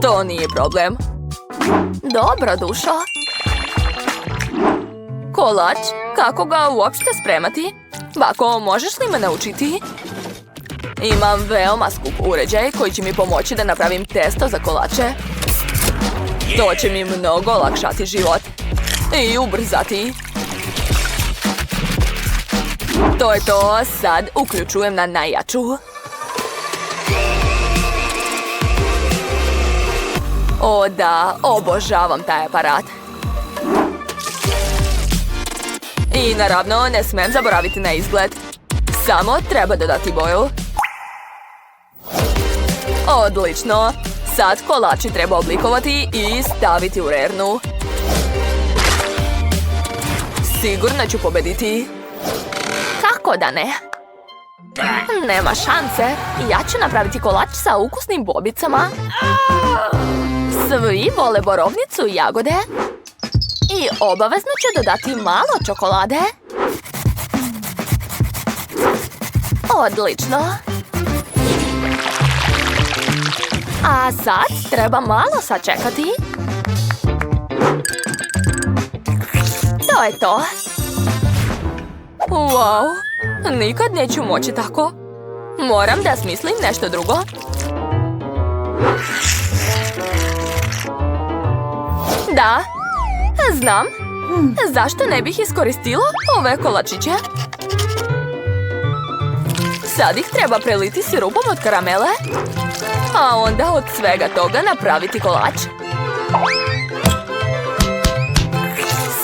To nije problem. Dobro, dušo. Kolač? Kako ga uopšte spremati? Bako, možeš li me naučiti? Imam veoma skup uređaj koji će mi pomoći da napravim testo za kolače. To će mi mnogo olakšati život. I ubrzati. To je to, sad uključujem na najjaču. O da, obožavam taj aparat. I naravno, ne smem zaboraviti na izgled. Samo treba dodati boju. Odlično. Sad kolači treba oblikovati i staviti u rernu. Sigurno ću pobediti. Kako da ne? Nema šanse. Ja ću napraviti kolač sa ukusnim bobicama. Svi vole borovnicu i jagode. I obavezno ću dodati malo čokolade. Odlično. A sad treba malo sačekati. To je to. Wow, nikad neću moći tako. Moram da smislim nešto drugo. Da, znam. Zašto ne bih iskoristila ove kolačiće? Sad ih treba preliti sirupom od karamele, a onda od svega toga napraviti kolač.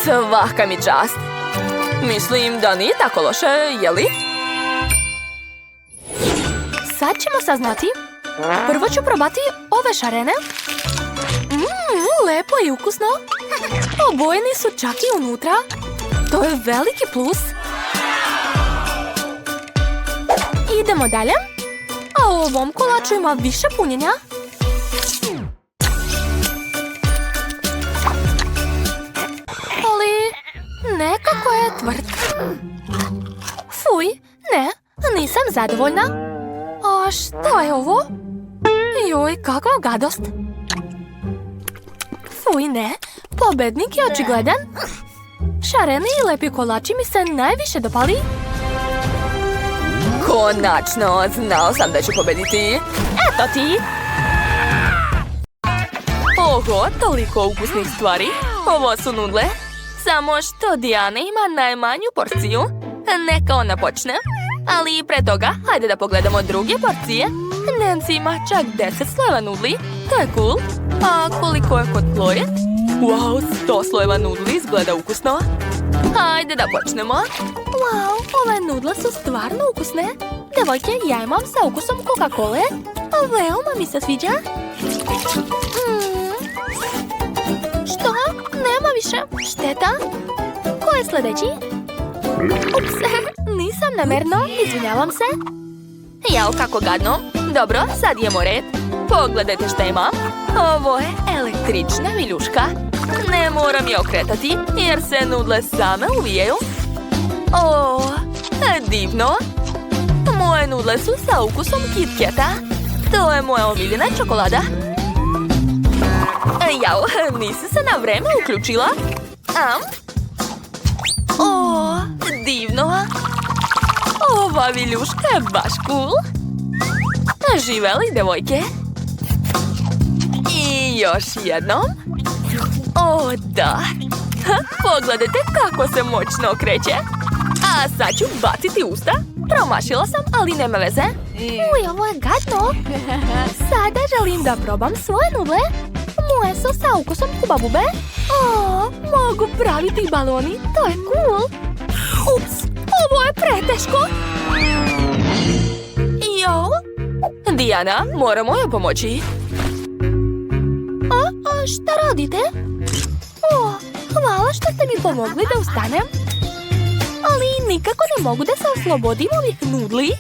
Svaka mi čast. Mislim da nije tako loše, jeli? Sad ćemo saznati. Prvo ću probati ove šarene. Lepo i ukusno. Obojeni su čak i unutra. To je veliki plus. Idemo dalje. A u ovom kolaču ima više punjenja. Ali nekako je tvrd. Fuj, ne, nisam zadovoljna. A što je ovo? Joj, kakva gadost. Fuj, ne, pobednik je očigledan. Šareni i lepi kolači mi se najviše dopali. Konačno, znao sam da ću pobediti. Eto ti. Oho, toliko ukusnih stvari. Ovo su nudle. Samo što Dijana ima najmanju porciju. Neka ona počne. Ali pre toga, hajde da pogledamo druge porcije. Nancy ima čak 10 slojeva nudli. To je cool. A koliko je kod Chloe? Wow, 100 slojeva nudli izgleda ukusno. Hajde da počnemo. Wow, ove nudle su stvarno ukusne. Devojke, ja imam sa ukusom Coca-Cole. Veoma mi se sviđa. Što? Nema više. Šteta. Ko je sljedeći? Ups, nisam namerno, izvinjavam se. Jao, kako gadno. Dobro, sad jemo red. Pogledajte šta imam. Ovo je električna viljuška. Ne moram je okretati, jer se nudle same uvijaju. O, divno. Moje nudle su sa ukusom KitKata. To je moja omiljena čokolada. Jao, nisi se na vreme uključila. O, divno. Ova viljuška je baš cool. Živeli, devojke. I još jednom. O, da! Pogledajte kako se moćno okreće. A sad ću baciti usta. Promašila sam, ali nema veze. Uj, ovo je gadno. Sada želim da probam svoje nudle. Moje su sa ukusom kubabube. O, mogu praviti baloni, to je cool. Ups, ovo je preteško. Jo, Dijana, moramo joj pomoći. a šta radite? O, hvala što ste mi pomogli da ustanem. Ali nikako ne mogu da se oslobodim ovih nudli.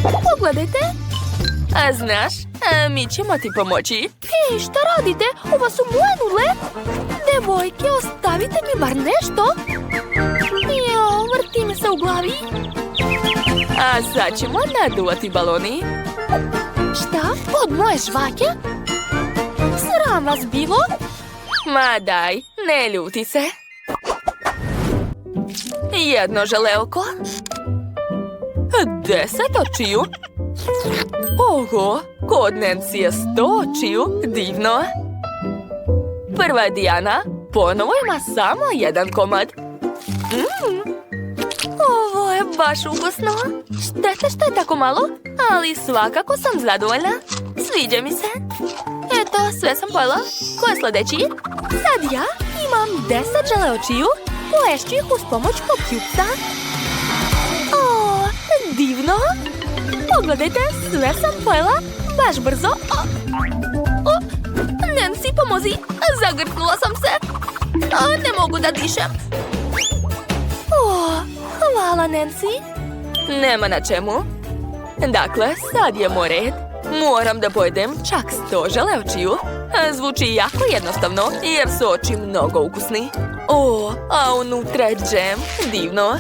Pogledajte. A znaš, mi ćemo ti pomoći. Hej, šta radite? Ovo su moje nudle. Devojke, ostavite mi bar nešto. Jo, vrti mi se u glavi. A sad ćemo naduvati baloni. Šta? Od moje žvake? Sram vas bilo? Ma daj, ne ljuti se. Jedno želeoko. 10 očiju. Oho, kod Nancy je 100 očiju. Divno. Prva je Dijana. Ponovo ima samo jedan komad. Ovo je baš ukusno. Šteta što je tako malo, ali svakako sam zadovoljna. Sviđa mi se. Eto, sve sam pojela. Ko je sljedeći? Sad ja imam 10 žele očiju. Poješću ih uz pomoć popkjupca. O, divno. Pogledajte, sve sam pojela. Baš brzo. O, Nancy, pomozi. Zagrknula sam se. Ne mogu da dišem. O, hvala, Nancy. Nema na čemu. Dakle, sad je moj red. Moram da pojedem čak 100 žele očiju. Zvuči jako jednostavno, jer su oči mnogo ukusni. O, a unutra je džem. Divno.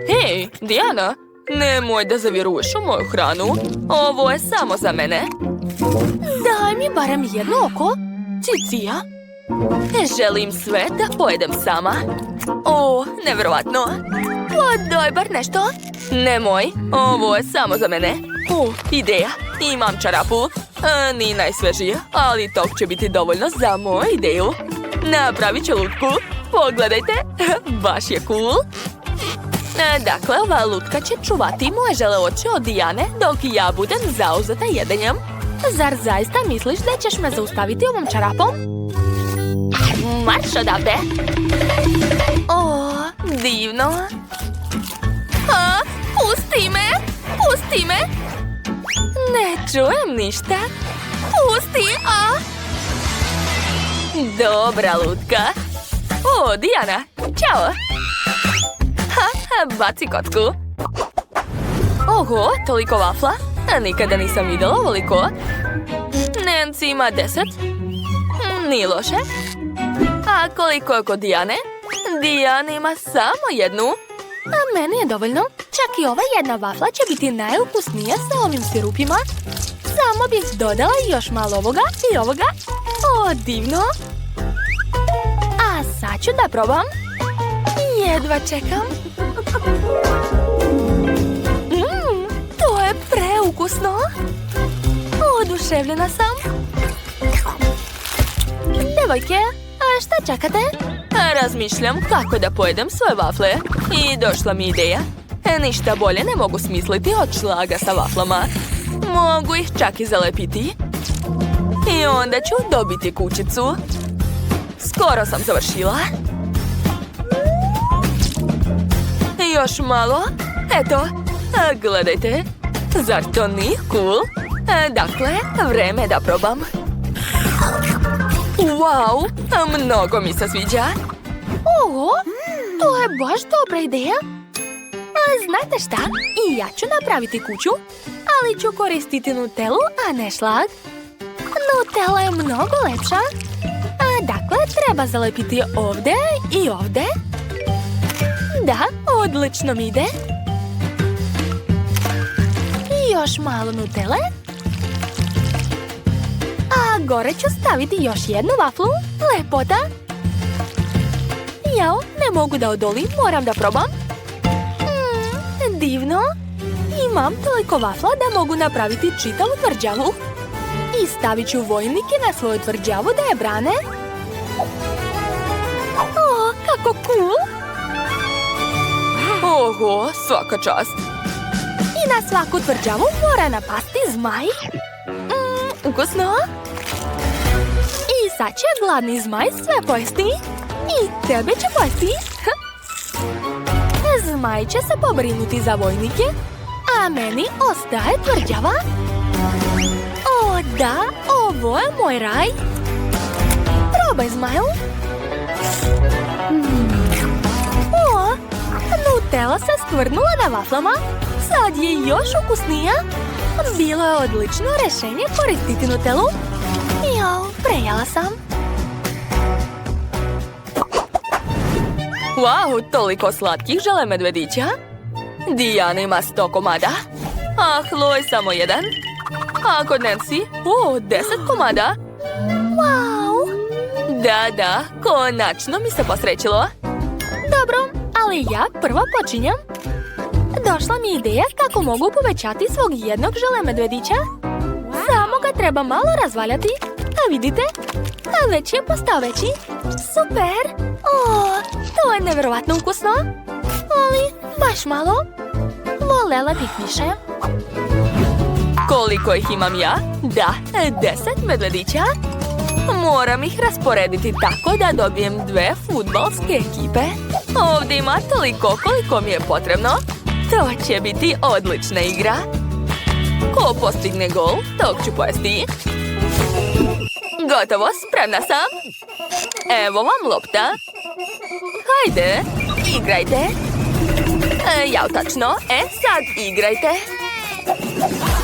Hej, Dijana, nemoj da zavjeruješ u moju hranu. Ovo je samo za mene. Daj mi barem jedno oko. Cicija. Želim sve da pojedem sama. O, nevjerovatno. O, daj bar nešto. Nemoj, ovo je samo za mene. O, ideja. Imam čarapu. Ni najsvežija, ali tog će biti dovoljno za moju ideju. Napravit ću lutku. Pogledajte, baš je cool. Dakle, ova lutka će čuvati moje žele oči od Dijane dok ja budem zauzeta jedenjem. Zar zaista misliš da ćeš me zaustaviti ovom čarapom? Marš odavde. O, divno. A, pusti me! Pusti me! Ne čujem ništa. Pusti, a! Dobra lutka. O, Dijana, ćao! Ha, baci kocku. Oho, toliko vafla. Nikada nisam vidjela ovoliko. Nancy ima 10. Nije loše. A koliko je kod Dijane? Dijana ima samo jednu. A meni je dovoljno. Čak i ova jedna vafla će biti najukusnija sa ovim sirupima. Samo bih dodala još malo ovoga i ovoga. O, divno. A sad ću da probam. Jedva čekam. To je preukusno. Oduševljena sam. Devojke, a šta čekate? Razmišljam kako da pojedem svoje vafle. I došla mi ideja. Ništa bolje ne mogu smisliti od šlaga sa vaflama. Mogu ih čak i zalepiti. I onda ću dobiti kućicu. Skoro sam završila. Još malo. Eto, gledajte. Zar to nije cool? Dakle, vreme je da probam. Wow, mnogo mi se sviđa. Oho, to je baš dobra ideja. A znate šta? I ja ću napraviti kuću, ali ću koristiti Nutellu, a ne šlag. Nutella je mnogo lepša. A dakle, treba zalepiti ovde i ovde. Da, odlično mi ide. I još malo Nutelle. A gore ću staviti još jednu vaflu. Lepota. Jao, ne mogu da odolim, moram da probam. Divno. Imam toliko vafla da mogu napraviti čitavu tvrđavu. i stavit ću vojnike na svoju tvrđavu da je brane. O, kako cool! Oho, svaka čast. I na svaku tvrđavu mora napasti zmaj. Ukusno! I sad će gladni zmaj sve pojesti. I tebe će pojesti. Zmaj će se pobrinuti za vojnike, a meni ostaje tvrđava. O da, ovo je moj raj. Probaj zmaju. O, Nutella se skvrnula na vaflama. Sad je još ukusnija. Bilo je odlično rešenje koristiti Nutellu. Jo, prejela sam. Wow, toliko slatkih žele medvedića. Dijana ima 100 komada, a Chloe samo 1. A kod Nancy, 10 komada. Wow! Da, konačno mi se posrećilo. Dobro, ali ja prvo počinjem. Došla mi ideja kako mogu povećati svog jednog žele medvedića. Samo ga treba malo razvaljati. A vidite? A već je postao veći. Super! O, to je nevjerovatno ukusno. Ali baš malo. Volela bih više. Koliko ih imam ja? Da, 10 medvedića. Moram ih rasporediti tako da dobijem 2 fudbalske ekipe. Ovdje ima toliko koliko mi je potrebno. To će biti odlična igra. Ko postigne gol, tog ću pojesti. Gotovo, spremna sam. Evo vam lopta. Hajde, igrajte. Ja tačno, sad igrajte.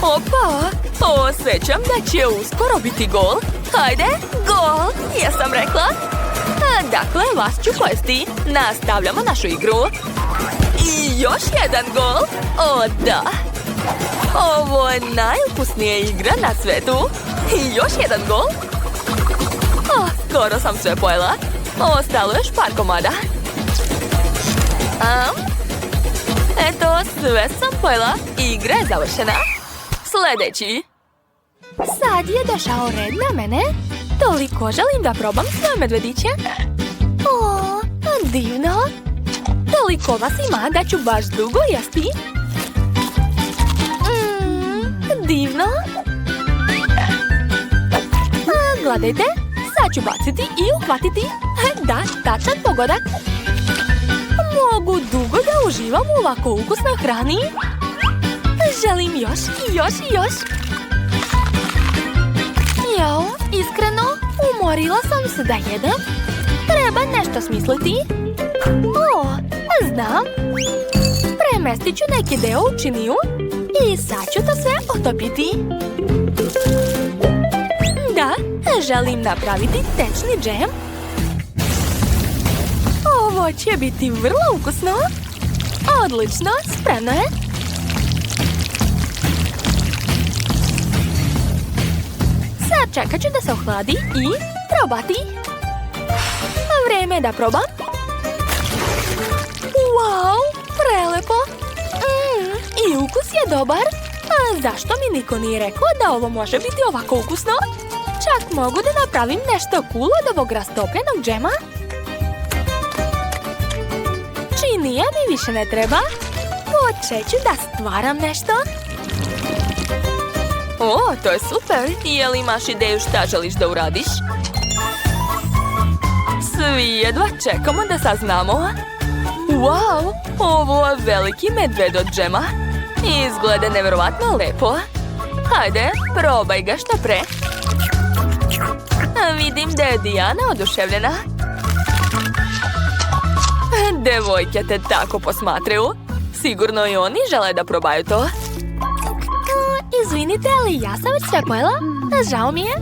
Opa, osjećam da će uskoro biti gol. Hajde, gol, jesam rekla. Dakle, vas ću pojesti. Nastavljamo našu igru. I još jedan gol. O, da. Ovo je najukusnija igra na svetu. I još jedan gol. Skoro sam sve pojela. Ostalo još par komada. Eto, sve sam pojela. Igra je završena. Sljedeći. Sad je došao red na mene. Toliko želim da probam svoje medvediće. O, divno. Toliko vas ima da ću baš dugo jesti. Divno. Gledajte, sad ću baciti i uhvatiti. Da, tačan pogodak. Mogu dugo da uživam u ovako ukusnoj hrani. Želim još. Jo, iskreno, umorila sam se da jedem. Treba nešto smisliti. O, znam. Premestit ću neki deo u činiju i sad ću to sve otopiti. Da, želim napraviti tečni džem. Ovo će biti vrlo ukusno. Odlično, spremno je. Sad čekat ću da se ohladi i probati. Vreme je da probam. Wow, prelepo. I ukus je dobar. A zašto mi niko nije rekao da ovo može biti ovako ukusno? Čak mogu da napravim nešto cool od ovog rastopljenog džema. Činija mi više ne treba. Počet ću da stvaram nešto. O, to je super. Jel imaš ideju šta želiš da uradiš? Svi jedva čekamo da saznamo. Wow, ovo je veliki medved od džema. Izgleda nevjerovatno lepo. Hajde, probaj ga što pre. Vidim da je Dijana oduševljena. Devojke te tako posmatraju. Sigurno i oni žele da probaju to. Izvinite, ali ja sam već sve pojela. Žao mi je.